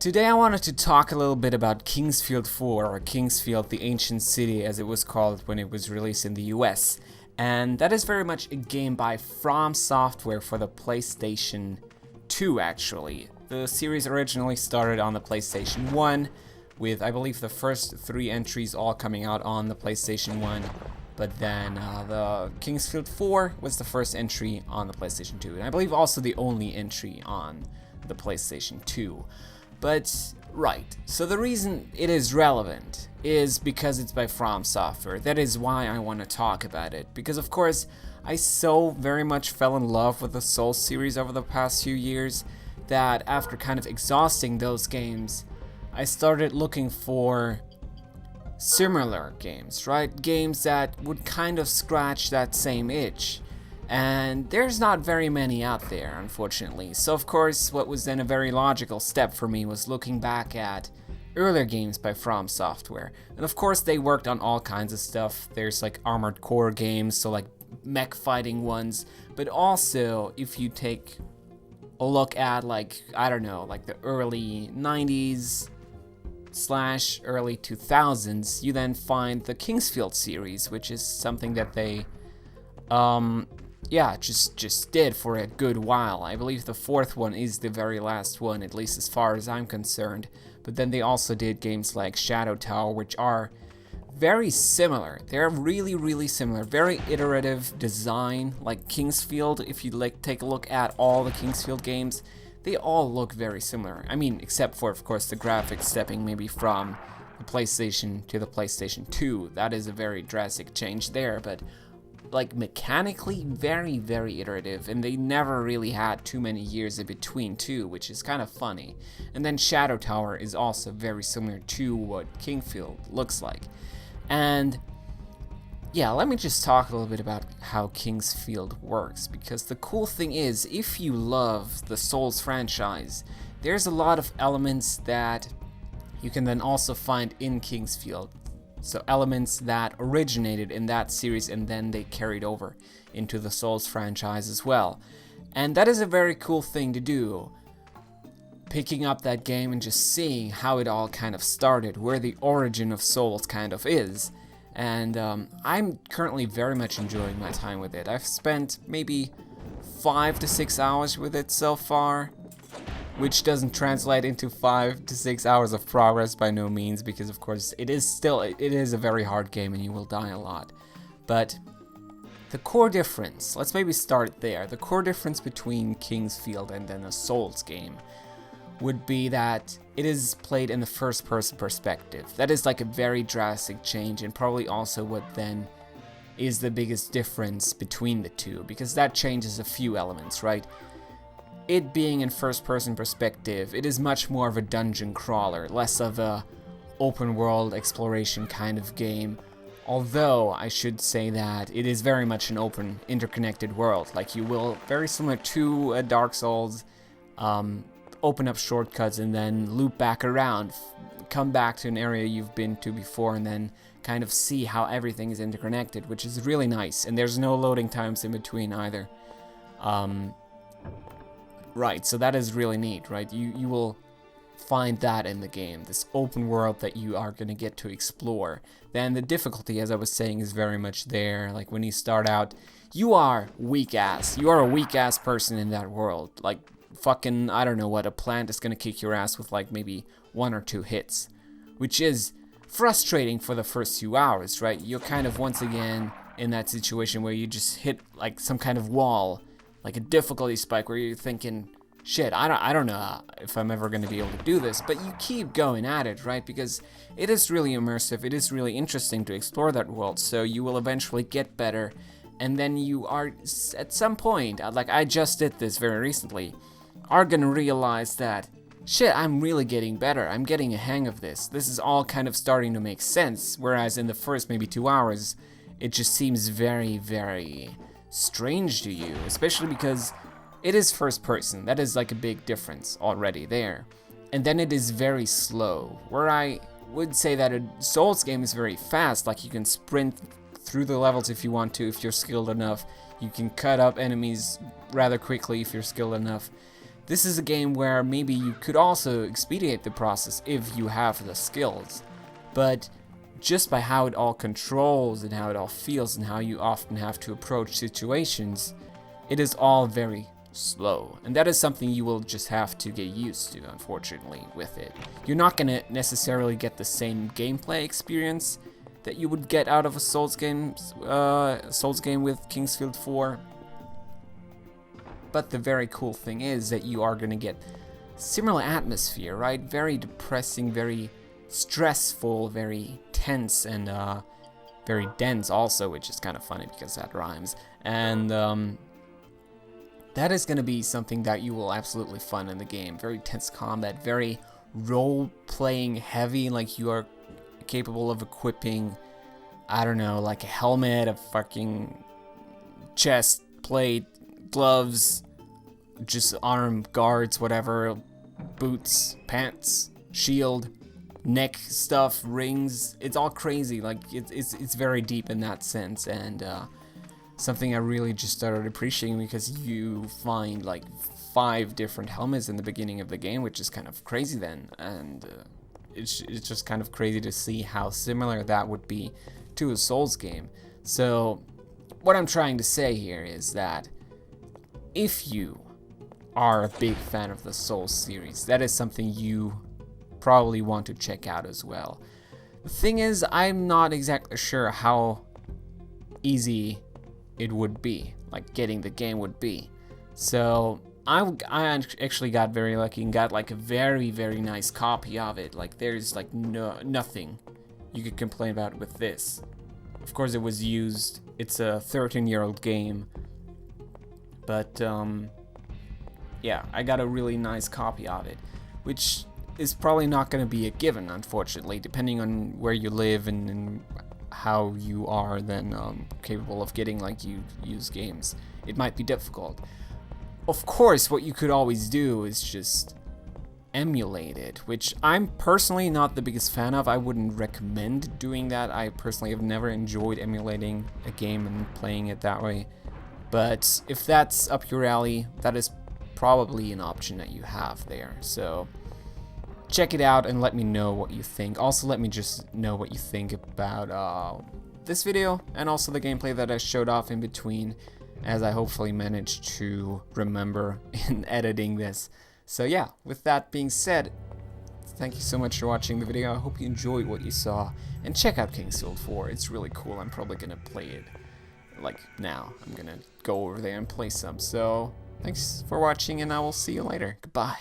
Today I wanted to talk a little bit about Kingsfield 4, or Kingsfield the Ancient City as it was called when it was released in the US. And that is very much a game by From Software for the PlayStation 2 actually. The series originally started on the PlayStation 1 with, I believe, the first 3 entries all coming out on the PlayStation 1. But then the Kingsfield 4 was the first entry on the PlayStation 2. And I believe also the only entry on the PlayStation 2. But, right, so the reason it is relevant is because it's by From Software. That is why I want to talk about it. Because, of course, I so very much fell in love with the Souls series over the past few years that after kind of exhausting those games, I started looking for similar games, right? Games that would kind of scratch that same itch. And there's not very many out there, unfortunately. So of course, what was then a very logical step for me was looking back at earlier games by From Software. And of course, they worked on all kinds of stuff. There's like Armored Core games, so like mech fighting ones. But also, if you take a look at like, I don't know, like the early 90s / early 2000s, you then find the Kingsfield series, which is something that they just did for a good while. I believe the 4th one is the very last one, at least as far as I'm concerned. But then they also did games like Shadow Tower, which are very similar. They're really, really similar. Very iterative design, like Kingsfield. If you like take a look at all the Kingsfield games, they all look very similar. I mean, except for, of course, the graphics stepping maybe from the PlayStation to the PlayStation 2. That is a very drastic change there, but like mechanically very, very iterative, and they never really had too many years in between too, which is kind of funny. And then Shadow Tower is also very similar to what Kingsfield looks like. And yeah, let me just talk a little bit about how Kingsfield works, because the cool thing is, if you love the Souls franchise, there's a lot of elements that you can then also find in Kingsfield. So elements that originated in that series and then they carried over into the Souls franchise as well. And that is a very cool thing to do. Picking up that game and just seeing how it all kind of started, where the origin of Souls kind of is. And I'm currently very much enjoying my time with it. I've spent maybe 5 to 6 hours with it so far, which doesn't translate into 5 to 6 hours of progress by no means, because of course it is a very hard game and you will die a lot. But the core difference, let's maybe start there. The core difference between Kingsfield and then a Souls game would be that it is played in the first person perspective. That is like a very drastic change, and probably also what then is the biggest difference between the two, because that changes a few elements, right? It being in first-person perspective, it is much more of a dungeon crawler, less of a open-world exploration kind of game. Although, I should say that it is very much an open, interconnected world. Like, you will, very similar to Dark Souls, open up shortcuts and then loop back around, come back to an area you've been to before, and then kind of see how everything is interconnected, which is really nice. And there's no loading times in between either. Right, so that is really neat, right? You will find that in the game, this open world that you are going to get to explore. Then the difficulty, as I was saying, is very much there. Like when you start out, you are weak-ass. You are a weak-ass person in that world. Like fucking, I don't know what, a plant is going to kick your ass with like maybe 1 or 2 hits. Which is frustrating for the first few hours, right? You're kind of once again in that situation where you just hit like some kind of wall, like a difficulty spike where you're thinking, shit, I don't know if I'm ever going to be able to do this, but you keep going at it, right? Because it is really immersive, it is really interesting to explore that world, so you will eventually get better, and then you are, at some point, like I just did this very recently, are going to realize that, shit, I'm really getting better, I'm getting a hang of this. This is all kind of starting to make sense, whereas in the first maybe 2 hours, it just seems very, very strange to you, especially because it is first person. That is like a big difference already there. And then it is very slow, where I would say that a Souls game is very fast, like you can sprint through the levels if you want to, if you're skilled enough. You can cut up enemies rather quickly if you're skilled enough. This is a game where maybe you could also expedite the process if you have the skills, but just by how it all controls and how it all feels and how you often have to approach situations, it is all very slow. And that is something you will just have to get used to, unfortunately, with it. You're not going to necessarily get the same gameplay experience that you would get out of a Souls game with Kingsfield 4. But the very cool thing is that you are going to get similar atmosphere, right? Very depressing, very stressful, very tense, and very dense also, which is kind of funny because that rhymes. And that is going to be something that you will absolutely find in the game. Very tense combat, very role-playing heavy, like you are capable of equipping, I don't know, like a helmet, a fucking chest plate, gloves, just arm guards, whatever, boots, pants, shield, neck stuff, rings. It's all crazy. Like it's very deep in that sense, and something I really just started appreciating because you find like 5 different helmets in the beginning of the game, which is kind of crazy then, and it's just kind of crazy to see how similar that would be to a Souls game. So what I'm trying to say here is that if you are a big fan of the Souls series, that is something you probably want to check out as well. The thing is, I'm not exactly sure how easy it would be, like getting the game would be. So I actually got very lucky and got like a very, very nice copy of it. Like there's like nothing you could complain about with this. Of course it was used, it's a 13-year-old game, but yeah, I got a really nice copy of it, which is probably not going to be a given, unfortunately, depending on where you live and how you are then capable of getting like used games. It might be difficult. Of course, what you could always do is just emulate it, which I'm personally not the biggest fan of. I wouldn't recommend doing that. I personally have never enjoyed emulating a game and playing it that way. But if that's up your alley, that is probably an option that you have there. So check it out and let me know what you think. Also, let me just know what you think about this video and also the gameplay that I showed off in between, as I hopefully managed to remember in editing this. So yeah, with that being said, thank you so much for watching the video. I hope you enjoyed what you saw, and check out Kingsfield 4. It's really cool. I'm probably gonna play it like now. I'm gonna go over there and play some. So thanks for watching, and I will see you later. Goodbye.